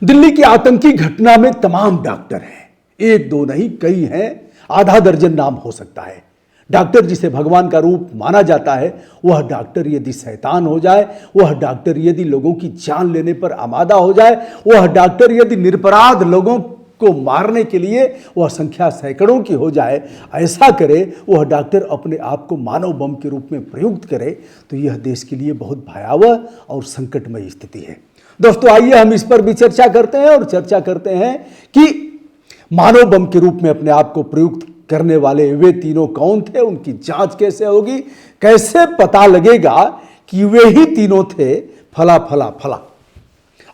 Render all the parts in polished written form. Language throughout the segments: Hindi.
दिल्ली की आतंकी घटना में तमाम डॉक्टर हैं, एक दो नहीं कई हैं, आधा दर्जन नाम हो सकता है। डॉक्टर जिसे भगवान का रूप माना जाता है, वह डॉक्टर यदि शैतान हो जाए, वह डॉक्टर यदि लोगों की जान लेने पर आमादा हो जाए, वह डॉक्टर यदि निरपराध लोगों को मारने के लिए वह संख्या सैकड़ों की हो जाए, ऐसा करे, वह डॉक्टर अपने आप को मानव बम के रूप में प्रयुक्त करे, तो यह देश के लिए बहुत भयावह और संकटमय स्थिति है। दोस्तों, आइए हम इस पर भी चर्चा करते हैं और चर्चा करते हैं कि मानव बम के रूप में अपने आप को प्रयुक्त करने वाले वे तीनों कौन थे, उनकी जांच कैसे होगी, कैसे पता लगेगा कि वे ही तीनों थे फला फला फला।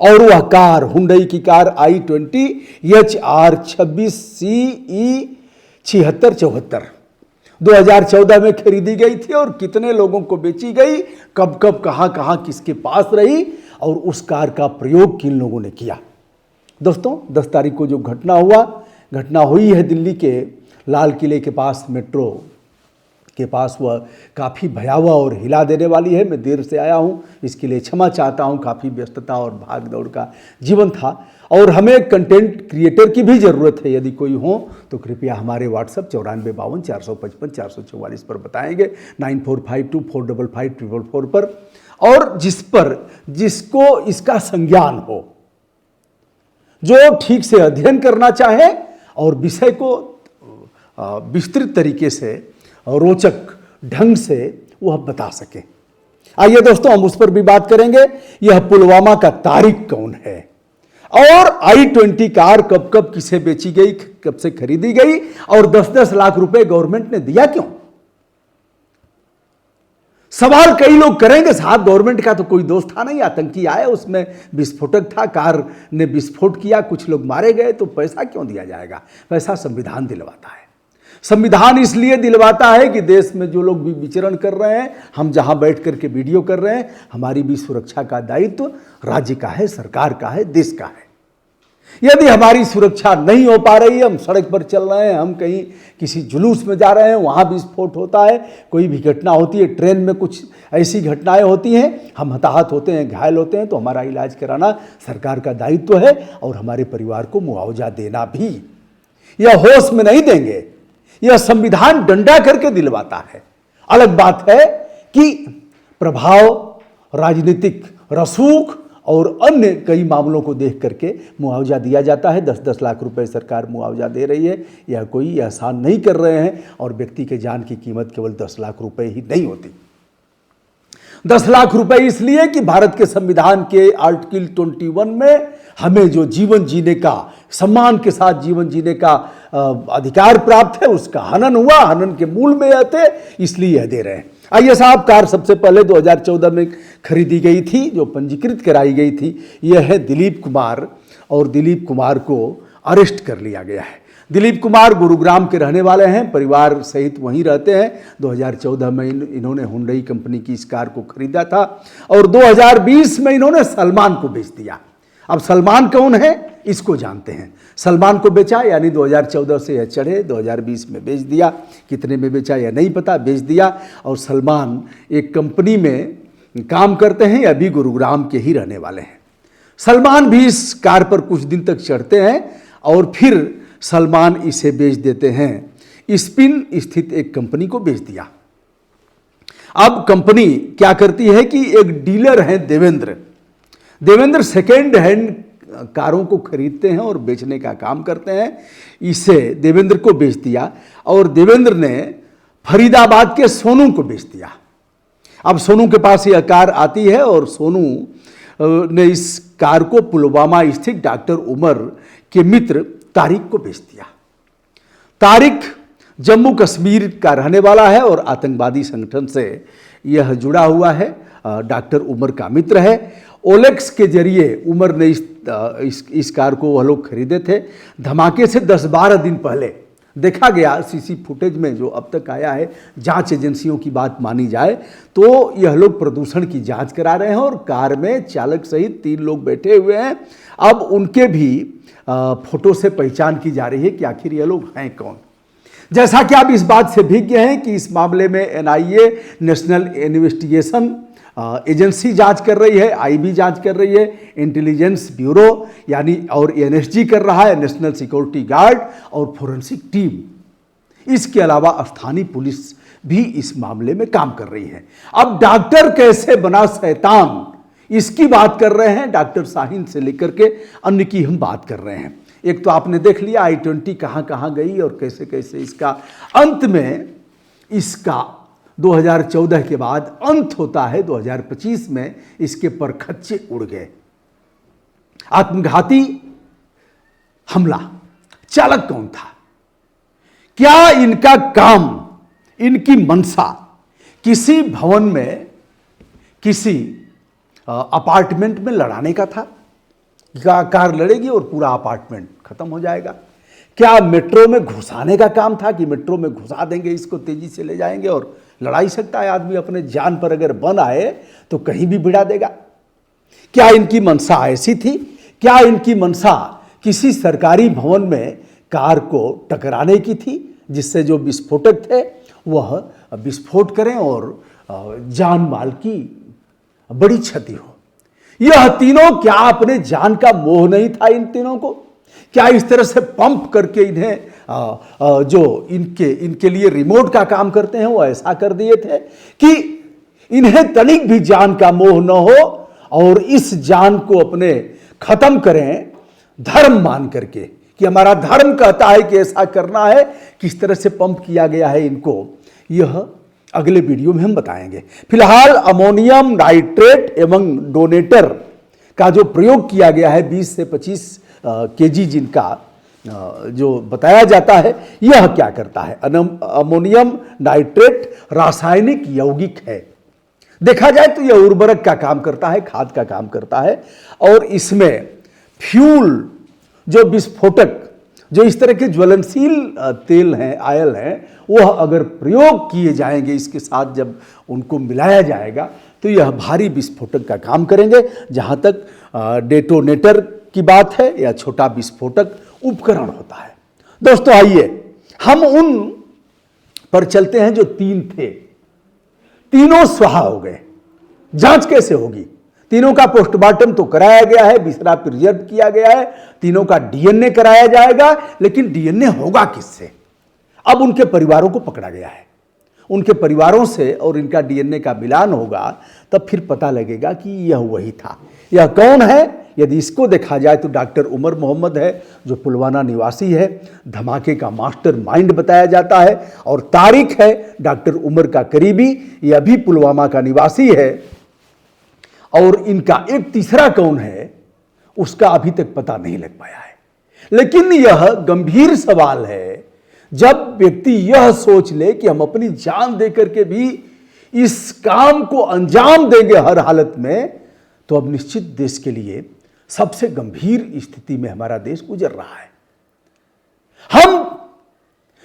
और वह कार, हुंडई की कार i20 HR 26CE 7674 2014 में खरीदी गई थी और कितने लोगों को बेची गई, कब कब कहां कहां किसके पास रही और उस कार का प्रयोग किन लोगों ने किया। दोस्तों, 10 तारीख को जो घटना हुई है दिल्ली के लाल किले के पास, मेट्रो के पास, वह काफ़ी भयावह और हिला देने वाली है। मैं देर से आया हूँ, इसके लिए क्षमा चाहता हूँ। काफ़ी व्यस्तता और भाग दौड़ का जीवन था और हमें कंटेंट क्रिएटर की भी ज़रूरत है। यदि कोई हो तो कृपया हमारे व्हाट्सएप 9452 455 444 पर बताएंगे, 9452 पर, और जिसको इसका संज्ञान हो, जो ठीक से अध्ययन करना चाहे और विषय को विस्तृत तरीके से, रोचक ढंग से वह बता सके। आइए दोस्तों, हम उस पर भी बात करेंगे। यह पुलवामा का तारिक कौन है और i20 कार कब कब किसे बेची गई, कब से खरीदी गई और 10-10 लाख रुपए गवर्नमेंट ने दिया क्यों? सवाल कई लोग करेंगे, साहब गवर्नमेंट का तो कोई दोस्त था नहीं, आतंकी आए, उसमें विस्फोटक था, कार ने विस्फोट किया, कुछ लोग मारे गए, तो पैसा क्यों दिया जाएगा? पैसा संविधान दिलवाता है। संविधान इसलिए दिलवाता है कि देश में जो लोग भी विचरण कर रहे हैं, हम जहां बैठ करके वीडियो कर रहे हैं, हमारी भी सुरक्षा का दायित्व राज्य का है, सरकार का है, देश का है। यदि हमारी सुरक्षा नहीं हो पा रही है, हम सड़क पर चल रहे हैं, हम कहीं किसी जुलूस में जा रहे हैं, वहां भी विस्फोट होता है, कोई भी घटना होती है, ट्रेन में कुछ ऐसी घटनाएं होती हैं, हम हताहत होते हैं, घायल होते हैं, तो हमारा इलाज कराना सरकार का दायित्व है और हमारे परिवार को मुआवजा देना भी। यह होश में नहीं देंगे, यह संविधान डंडा करके दिलवाता है। अलग बात है कि प्रभाव, राजनीतिक रसूख और अन्य कई मामलों को देख करके मुआवजा दिया जाता है। 10-10 लाख रुपए सरकार मुआवजा दे रही है, यह कोई एहसान नहीं कर रहे हैं और व्यक्ति के जान की कीमत केवल 10 लाख रुपए ही नहीं होती। 10 लाख रुपए इसलिए कि भारत के संविधान के आर्टिकल 21 में हमें जो जीवन जीने का, सम्मान के साथ जीवन जीने का अधिकार प्राप्त है, उसका हनन हुआ, हनन के मूल में यह थे, इसलिए यह दे रहे हैं। आइए साहब, कार सबसे पहले 2014 में खरीदी गई थी, जो पंजीकृत कराई गई थी, यह है दिलीप कुमार, और दिलीप कुमार को अरेस्ट कर लिया गया है। दिलीप कुमार गुरुग्राम के रहने वाले हैं, परिवार सहित वहीं रहते हैं। 2014 में इन्होंने हुंडई कंपनी की इस कार को खरीदा था और 2020 में इन्होंने सलमान को बेच दिया। अब सलमान कौन है, इसको जानते हैं। सलमान को बेचा, यानी 2014 से यह चढ़े, 2020 में बेच दिया। कितने में बेचा यह नहीं पता, बेच दिया। और सलमान एक कंपनी में काम करते हैं, यह भी गुरुग्राम के ही रहने वाले हैं। सलमान भी इस कार पर कुछ दिन तक चढ़ते हैं और फिर सलमान इसे बेच देते हैं। स्पिन स्थित एक कंपनी को बेच दिया। अब कंपनी क्या करती है कि एक डीलर हैं देवेंद्र सेकेंड हैंड कारों को खरीदते हैं और बेचने का काम करते हैं। इसे देवेंद्र को बेच दिया और देवेंद्र ने फरीदाबाद के सोनू को बेच दिया। अब सोनू के पास यह कार आती है और सोनू ने इस कार को पुलवामा स्थित डॉक्टर उमर के मित्र तारिक को बेच दिया। तारिक जम्मू कश्मीर का रहने वाला है और आतंकवादी संगठन से यह जुड़ा हुआ है, डॉक्टर उमर का मित्र है। ओलेक्स के जरिए उमर ने इस कार को वह लोग खरीदे थे। धमाके से 10-12 दिन पहले देखा गया सीसी फुटेज में, जो अब तक आया है, जांच एजेंसियों की बात मानी जाए तो यह लोग प्रदूषण की जांच करा रहे हैं और कार में चालक सहित 3 लोग बैठे हुए हैं। अब उनके भी फोटो से पहचान की जा रही है कि आखिर यह लोग हैं कौन। जैसा कि आप इस बात से भिज्ञ हैं कि इस मामले में NIA, नेशनल इन्वेस्टिगेशन एजेंसी जांच कर रही है, आईबी जांच कर रही है, इंटेलिजेंस ब्यूरो यानी और एनएसजी कर रहा है, नेशनल सिक्योरिटी गार्ड और फोरेंसिक टीम। इसके अलावा स्थानीय पुलिस भी इस मामले में काम कर रही है। अब डॉक्टर कैसे बना शैतान, इसकी बात कर रहे हैं, डॉक्टर शाहीन से लेकर के अन्य की हम बात कर रहे हैं। एक तो आपने देख लिया I-20 कहां कहां गई और कैसे कैसे इसका अंत में, इसका 2014 के बाद अंत होता है 2025 में, इसके परखच्चे उड़ गए। आत्मघाती हमला, चालक कौन था, क्या इनका काम, इनकी मंशा किसी भवन में, किसी अपार्टमेंट में लड़ाने का था? क्या कार लड़ेगी और पूरा अपार्टमेंट खत्म हो जाएगा? क्या मेट्रो में घुसाने का काम था कि मेट्रो में घुसा देंगे, इसको तेजी से ले जाएंगे और लड़ा ही सकता है आदमी, अपने जान पर अगर बन आए तो कहीं भी भिड़ा देगा? क्या इनकी मंशा ऐसी थी? क्या इनकी मंशा किसी सरकारी भवन में कार को टकराने की थी, जिससे जो विस्फोटक थे वह विस्फोट करें और जान माल की बड़ी क्षति हो? यह तीनों, क्या अपने जान का मोह नहीं था इन तीनों को? क्या इस तरह से पंप करके इन्हें जो इनके लिए रिमोट का काम करते हैं वो ऐसा कर दिए थे कि इन्हें तनिक भी जान का मोह न हो और इस जान को अपने खत्म करें धर्म मान करके, कि हमारा धर्म कहता है कि ऐसा करना है। किस तरह से पंप किया गया है इनको, यह अगले वीडियो में हम बताएंगे। फिलहाल अमोनियम नाइट्रेट एवं डोनेटर का जो प्रयोग किया गया है 20 से 25 केजी, जिनका जो बताया जाता है, यह क्या करता है? अमोनियम नाइट्रेट रासायनिक यौगिक है। देखा जाए तो यह उर्वरक का काम करता है, खाद का काम करता है, और इसमें फ्यूल, जो विस्फोटक, जो इस तरह के ज्वलनशील तेल हैं, आयल हैं, वह अगर प्रयोग किए जाएंगे, इसके साथ जब उनको मिलाया जाएगा तो यह भारी विस्फोटक का काम करेंगे। जहाँ तक डेटोनेटर की बात है या छोटा विस्फोटक उपकरण होता है। दोस्तों आइए हम उन पर चलते हैं जो तीन थे। तीनों स्वाहा हो गए। जांच कैसे होगी? तीनों का पोस्टमार्टम तो कराया गया है, बिस्तरा प्रिजर्व किया गया है, तीनों का डीएनए कराया जाएगा, लेकिन डीएनए होगा किससे? अब उनके परिवारों को पकड़ा गया है। उनके परिवारों से और इनका डीएनए का मिलान होगा, तब फिर पता लगेगा कि यह वही था। यह कौन है? यदि इसको देखा जाए तो डॉक्टर उमर मोहम्मद है, जो पुलवामा निवासी है, धमाके का मास्टर माइंड बताया जाता है, और तारिक है डॉक्टर उमर का करीबी, यह भी पुलवामा का निवासी है। और इनका एक तीसरा कौन है, उसका अभी तक पता नहीं लग पाया है। लेकिन यह गंभीर सवाल है जब व्यक्ति यह सोच ले कि हम अपनी जान देकर के भी इस काम को अंजाम देंगे हर हालत में, तो अब निश्चित देश के लिए सबसे गंभीर स्थिति में हमारा देश गुजर रहा है। हम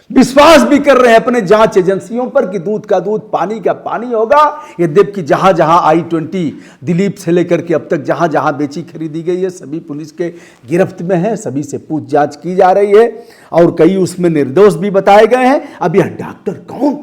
विश्वास भी कर रहे हैं अपने जांच एजेंसियों पर कि दूध का दूध, पानी का पानी होगा। यद्यपि कि जहां जहां I-20 दिलीप से लेकर के अब तक जहां जहां बेची खरीदी गई है, सभी पुलिस के गिरफ्त में है, सभी से पूछताछ की जा रही है और कई उसमें निर्दोष भी बताए गए हैं। अब यह डॉक्टर कौन,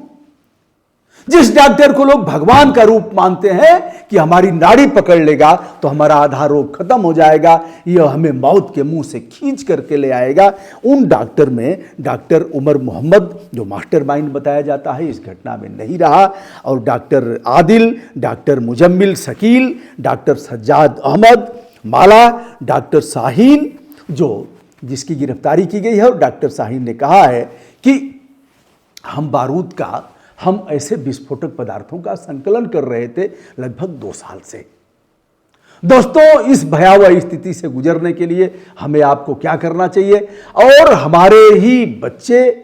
जिस डॉक्टर को लोग भगवान का रूप मानते हैं कि हमारी नाड़ी पकड़ लेगा तो हमारा आधा रोग खत्म हो जाएगा, यह हमें मौत के मुंह से खींच करके ले आएगा, उन डॉक्टर में डॉक्टर उमर मोहम्मद, जो मास्टरमाइंड बताया जाता है, इस घटना में नहीं रहा। और doctor Adil, doctor Muzammil Shakeel, doctor Sajjad Ahmad Mala, doctor Shaheen, जो जिसकी गिरफ्तारी की गई है। और डॉक्टर शाहीन ने कहा है कि हम ऐसे विस्फोटक पदार्थों का संकलन कर रहे थे लगभग 2 साल से। दोस्तों, इस भयावह स्थिति से गुजरने के लिए हमें आपको क्या करना चाहिए, और हमारे ही बच्चे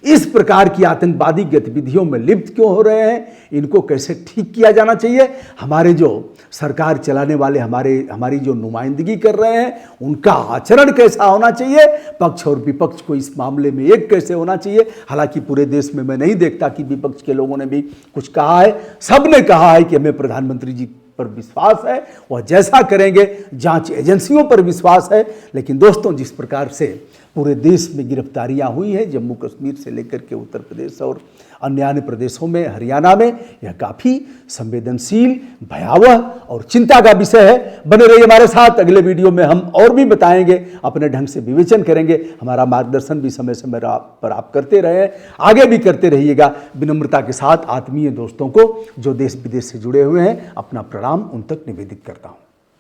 इस प्रकार की आतंकवादी गतिविधियों में लिप्त क्यों हो रहे हैं, इनको कैसे ठीक किया जाना चाहिए, हमारे जो सरकार चलाने वाले हमारी जो नुमाइंदगी कर रहे हैं, उनका आचरण कैसा होना चाहिए, पक्ष और विपक्ष को इस मामले में एक कैसे होना चाहिए। हालांकि पूरे देश में मैं नहीं देखता कि विपक्ष के लोगों ने भी कुछ कहा है। सबने कहा है कि हमें प्रधानमंत्री जी पर विश्वास है, वह जैसा करेंगे, जांच एजेंसियों पर विश्वास है। लेकिन दोस्तों, जिस प्रकार से पूरे देश में गिरफ्तारियां हुई हैं, जम्मू कश्मीर से लेकर के उत्तर प्रदेश और अन्य प्रदेशों में, हरियाणा में। यह काफ़ी संवेदनशील, भयावह और चिंता का विषय है। बने रहिए हमारे साथ, अगले वीडियो में हम और भी बताएंगे, अपने ढंग से विवेचन करेंगे। हमारा मार्गदर्शन भी समय समय पर आप करते रहे, आगे भी करते रहिएगा। विनम्रता के साथ आत्मीय दोस्तों को जो देश विदेश से जुड़े हुए हैं, अपना प्रणाम उन तक निवेदित करता हूँ।